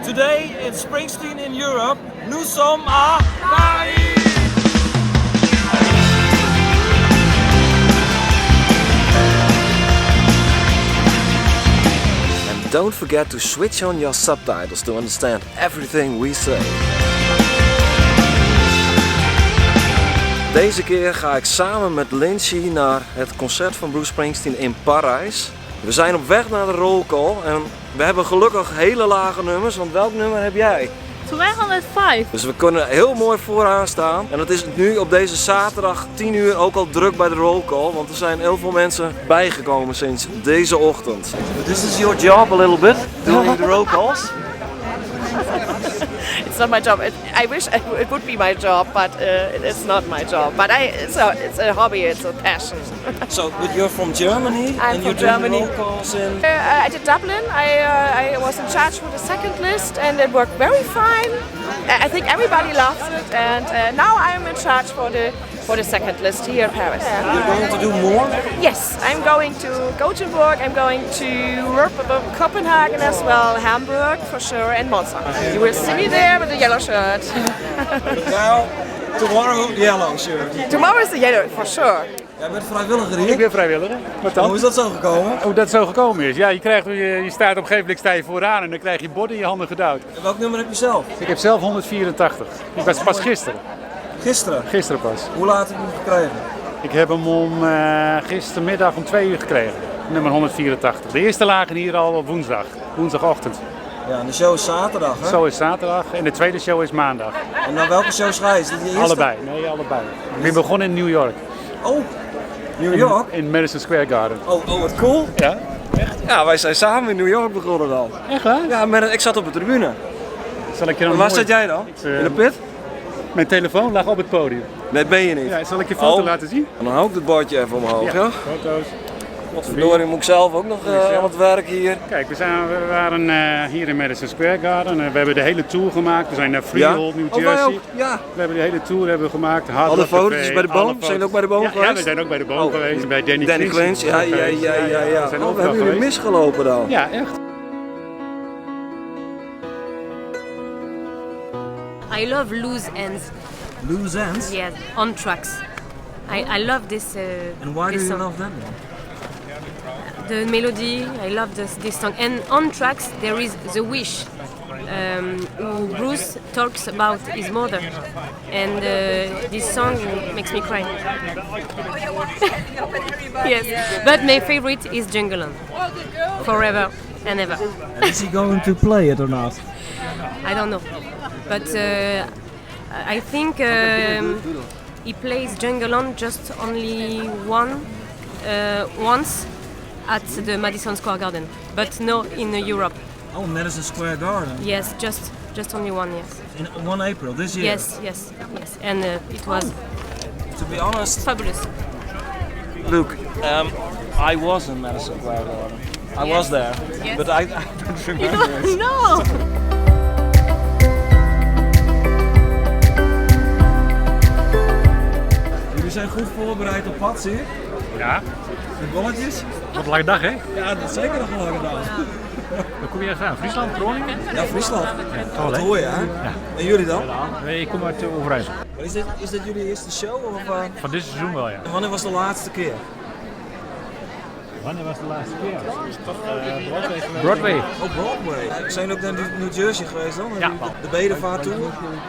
Today in Springsteen in Europe, nous sommes à Paris! And don't forget to switch on your subtitles to understand everything we say. Deze keer ga ik samen met Lindsay naar het concert van Bruce Springsteen in Parijs. We zijn op weg naar de roll call en we hebben gelukkig hele lage nummers, want welk nummer heb jij? 205. Dus we kunnen heel mooi vooraan staan. En het is nu op deze zaterdag 10 uur ook al druk bij de roll call, want er zijn heel veel mensen bijgekomen sinds deze ochtend. This is your job a little bit, doing the roll calls? It's not my job. I wish it would be my job, but it's not my job. But it's a hobby, it's a passion. So, but you're from Germany? I'm and from you Germany. do roll calls in... I did Dublin. I was in charge for the second list, and it worked very fine. I think everybody loves it, and now I'm in charge for the second list here in Paris. You're going to do more? Yes, I'm going to Gothenburg. I'm going to Copenhagen as well, Hamburg for sure, and Monza. You will see me there with the yellow shirt. Now, tomorrow yellow shirt. Tomorrow is the yellow for sure. Jij bent vrijwilliger hier? Ik ben vrijwilliger. Wat dan? Hoe is dat zo gekomen? Hoe dat zo gekomen is? Ja, je staat op een gegeven moment sta je vooraan en dan krijg je bord in je handen gedouwd. En welk nummer heb je zelf? Ik heb zelf 184. Ik was pas gisteren. Gisteren? Gisteren pas. Hoe laat heb je hem gekregen? Ik heb hem gistermiddag om 2 uur gekregen. Nummer 184. De eerste lagen hier al op woensdagochtend. Ja, en de show is zaterdag, hè? Zo is zaterdag en de tweede show is maandag. En naar welke shows ga je? Is dit je eerste? Allebei, nee allebei. Ik ben begonnen in New York. Oh, New York? In Madison Square Garden. Oh, wat cool. Ja? Ja, wij zijn samen in New York begonnen dan. Echt waar? Ja, ik zat op de tribune. Zal ik je dan En waar mooi- zat jij dan? In de pit? Mijn telefoon lag op het podium. Nee, dat ben je niet. Ja, zal ik je foto Oh. laten zien? En dan hou ik het bordje even omhoog, ja? Foto's. Verdorie, moet ik zelf ook nog aan het werk hier. Kijk, we waren hier in Madison Square Garden. We hebben de hele tour gemaakt. We zijn naar Freehold, New Oh, wij Jersey. ook? Ja. We hebben de hele tour hebben we gemaakt. Hard Alle Rock foto's Café, bij de alle boom? foto's. Zijn jullie ook bij de boom Ja, geweest? ja, we zijn ook bij de boom Oh. geweest. Bij Danny Quince, ja. We zijn We overal hebben jullie geweest. misgelopen dan? Ja, echt. I love loose ends. Loose Ends? Yes, on tracks. I love this. And why do this you song. love them? The melody? I love this song. And on tracks there is The Wish. Who Bruce talks about his mother, and this song makes me cry. Yes, but my favorite is Jungle Land. Forever and ever. Is he going to play it or not? I don't know, but I think he plays Jungle Land just only once at the Madison Square Garden, but no in Europe. Oh, Madison Square Garden. Yes, just only one. Yes. In 1 April this year. Yes, and it was To be honest, fabulous. Luke, I was in Madison Square Garden. I was there, Yes. but I don't remember it. No. Jullie zijn goed voorbereid op pad, zie je? Ja, Met bolletjes? wat een lange dag hè? Ja, dat is zeker nog een lange dag. Waar kom je uit? Friesland, Groningen? Ja, Friesland. Toll, Dat hè? hoor je, hè? En jullie dan? Nee, ik kom uit Overijssel. Maar is dit jullie eerste show? Of, Van dit seizoen wel, ja. en wanneer was de laatste keer? Wanneer was de laatste keer? Dat is toch Broadway geweest? Broadway. Oh, Broadway. Zijn jullie ook naar New Jersey geweest dan? Ja. De bedevaart tour?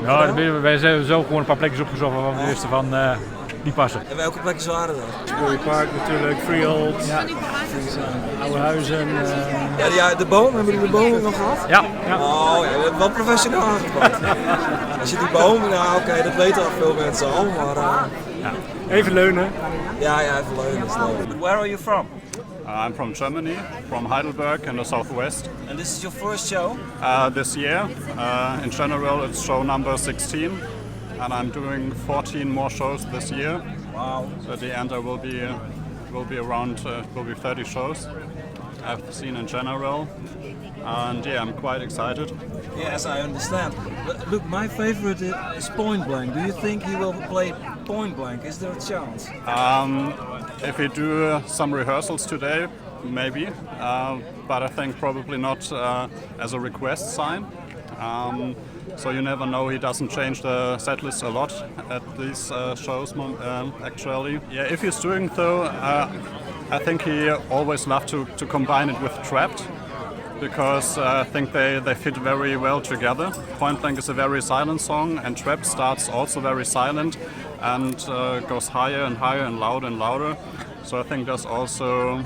Ja, wij zijn zo gewoon een paar plekjes opgezocht waarvan we wisten van die passen. En welke plekjes waren dat? Square Park natuurlijk, Freehold, Oude Huizen. Ja, de boom, hebben jullie de boom ook nog gehad? Ja, ja. Oh ja, je hebt wel professioneel aangepakt. Als je die boom, nou oké, dat weten al veel mensen al, maar Ja. Even leunen. ja, even leuk. Dat is leuk. Where are you from? I'm from Germany, from Heidelberg in the southwest. And this is your first show? This year, in general, it's show number 16, and I'm doing 14 more shows this year. Wow. So at the end, I will be around 30 shows I've seen in general, and yeah, I'm quite excited. Yes, I understand. But look, my favorite is Point Blank. Do you think he will play Point Blank? Is there a chance? If we do some rehearsals today, maybe, but I think probably not as a request sign. So you never know, he doesn't change the set list a lot at these shows actually. Yeah, if he's doing though, I think he always loved to combine it with Trapped, because I think they fit very well together. Point Blank is a very silent song, and Trapped starts also very silent and goes higher and higher and louder. So I think there's also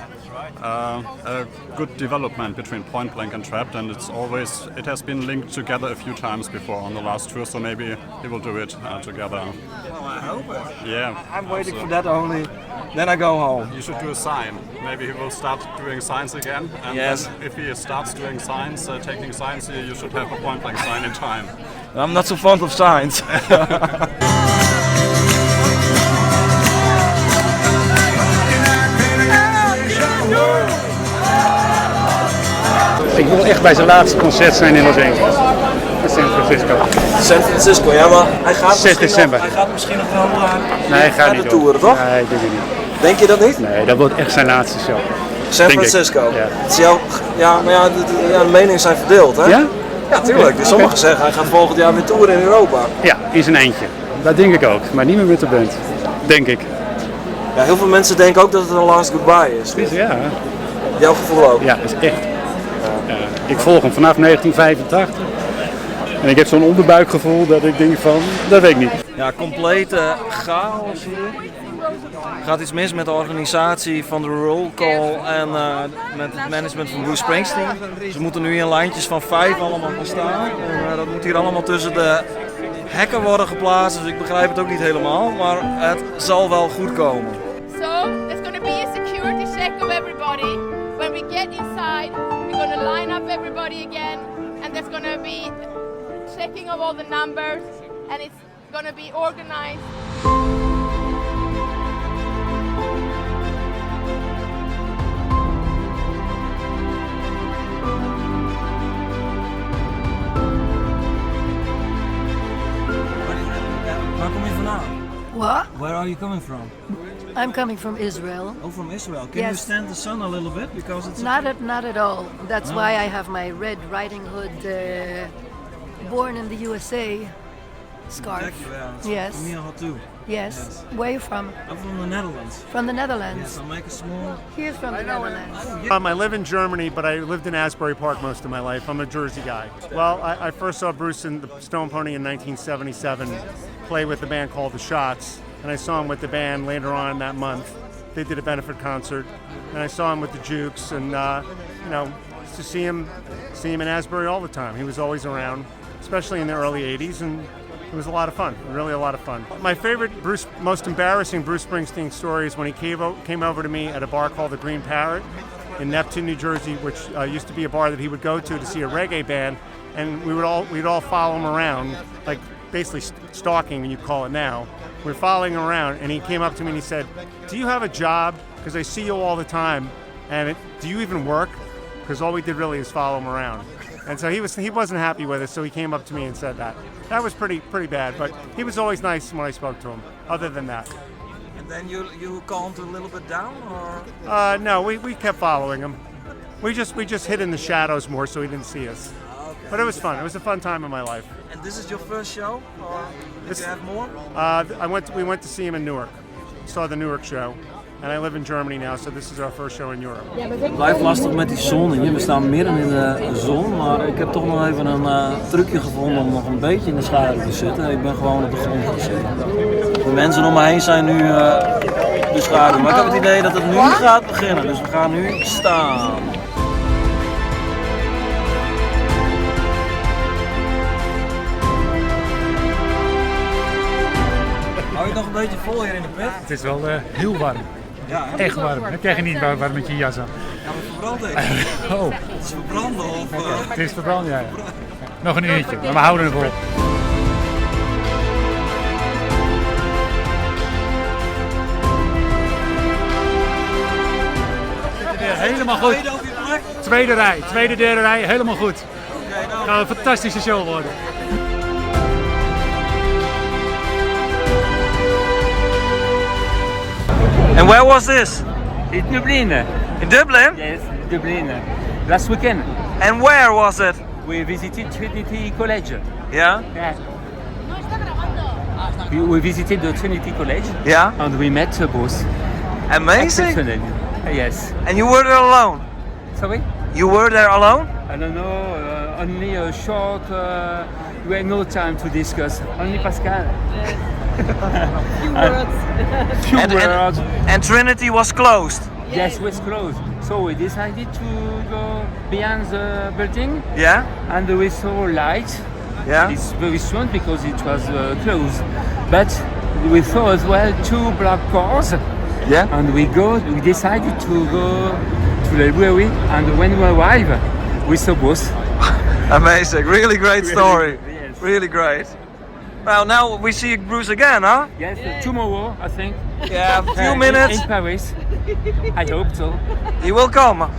a good development between Point Blank and Trapped, and it has been linked together a few times before on the last tour, so maybe he will do it together. Well, I hope it. Yeah. I'm waiting for that only. Then I go home. You should do a sign. Maybe he will start doing signs again. And yes. Then if he starts doing signs, taking signs, you should have a Point Blank sign in time. I'm not so fond of signs. Ik wil echt bij zijn laatste concert zijn in Los Angeles. In San Francisco. San Francisco, ja, maar hij gaat 6 december. Hij gaat misschien nog wel Nee, hij gaat naar niet de toeren, toch? Nee, ik denk het niet. Denk je dat niet? Nee, dat wordt echt zijn laatste show. San denk Francisco. ik. Ja. Het is ja, maar ja, de meningen zijn verdeeld, hè? Ja? Ja, tuurlijk. Dus sommigen zeggen hij gaat volgend jaar weer toeren in Europa. Ja, in zijn eentje. Dat denk ik ook. Maar niet meer met de band. Denk ik. Ja, heel veel mensen denken ook dat het een last goodbye is. Ja. Jouw gevoel ook? Ja, dat is echt. Ik volg hem vanaf 1985. En ik heb zo'n onderbuikgevoel dat ik denk van, dat weet ik niet. Ja, complete chaos hier. Er gaat iets mis met de organisatie van de roll call en met het management van Bruce Springsteen. Ze moeten nu in lijntjes van 5 allemaal gaan staan. En, dat moet hier allemaal tussen de hekken worden geplaatst, dus ik begrijp het ook niet helemaal, maar het zal wel goed komen. So there's going to be a security check of everybody. When we get inside, we're going to line up everybody again, and there's going to be checking of all the numbers, and it's going to be organized. Waar kom je vandaan? What? Where are you coming from? I'm coming from Israel. Oh, from Israel. Can you Yes. stand the sun a little bit? Because it's Not at all. That's No. why I have my Red Riding Hood born in the USA scarf. Thank you, yeah. It's Yes. for me hot too. Yes. Yes. Where are you from? I'm from the Netherlands. From the Netherlands. Yes, I'll make a small... Here's from the Netherlands. I live in Germany, but I lived in Asbury Park most of my life. I'm a Jersey guy. Well, I first saw Bruce in the Stone Pony in 1977 play with a band called The Shots, and I saw him with the band later on that month. They did a benefit concert, and I saw him with the Jukes, and to see him in Asbury all the time. He was always around, especially in the early 80s, and it was a lot of fun, really a lot of fun. My favorite most embarrassing Bruce Springsteen story is when he came over to me at a bar called the Green Parrot in Neptune, New Jersey, which used to be a bar that he would go to see a reggae band, and we'd all follow him around, like basically stalking, when you call it now. We're following him around, and he came up to me and he said, "Do you have a job? Because I see you all the time, and do you even work?" Because all we did really is follow him around. And so he wasn't happy with it, so he came up to me and said that. That was pretty bad, but he was always nice when I spoke to him, other than that. And then you calmed a little bit down, or? No, we kept following him. We just hid in the shadows more so he didn't see us. Okay. But it was fun. It was a fun time in my life. And this is your first show, or did you have more? We went to see him in Newark. Saw the Newark show. And I live in Germany now, so this is our first show in Europe. Het blijft lastig met die zon hier. We staan midden in de zon, maar ik heb toch nog even een trucje gevonden om nog een beetje in de schaduw te zitten. Ik ben gewoon op de grond gaan zitten. De mensen om me heen zijn nu de schaduw, maar ik heb het idee dat het nu gaat beginnen, dus we gaan nu staan. Hou je het nog een beetje vol hier in de pit? Het is wel heel warm. Ja, hè? Echt warm. Dan krijg je niet warm met je jas aan. Ja, maar verbrand ik. Oh, Het is verbranden of... het is verbrand, ja. Nog een uurtje, maar we houden het vol. Helemaal goed. Tweede op je plek? Tweede rij, tweede, derde rij, helemaal goed. Oké, nou. Het gaat een fantastische show worden. And where was this? In Dublin. In Dublin? Yes, Dublin. Last weekend. And where was it? we visited Trinity College. Yeah? Yeah. We visited the Trinity College. Yeah? And we met both. Amazing! Exceptional. Yes. And you were there alone? Sorry? You were there alone? I don't know, only a short, we had no time to discuss, only Pascal. Few words. Few words. And Trinity was closed? Yes, it was closed. So we decided to go behind the building. Yeah? And we saw light. Yeah? It's very strong because it was closed. But we saw as well 2 black cars. Yeah? And we decided to go to the library, and when we arrived, we saw both. Amazing, really great story. Yes. Really great. Well, now we see Bruce again, huh? Yes, tomorrow, I think. Yeah, a few minutes. In Paris. I hope so. He will come.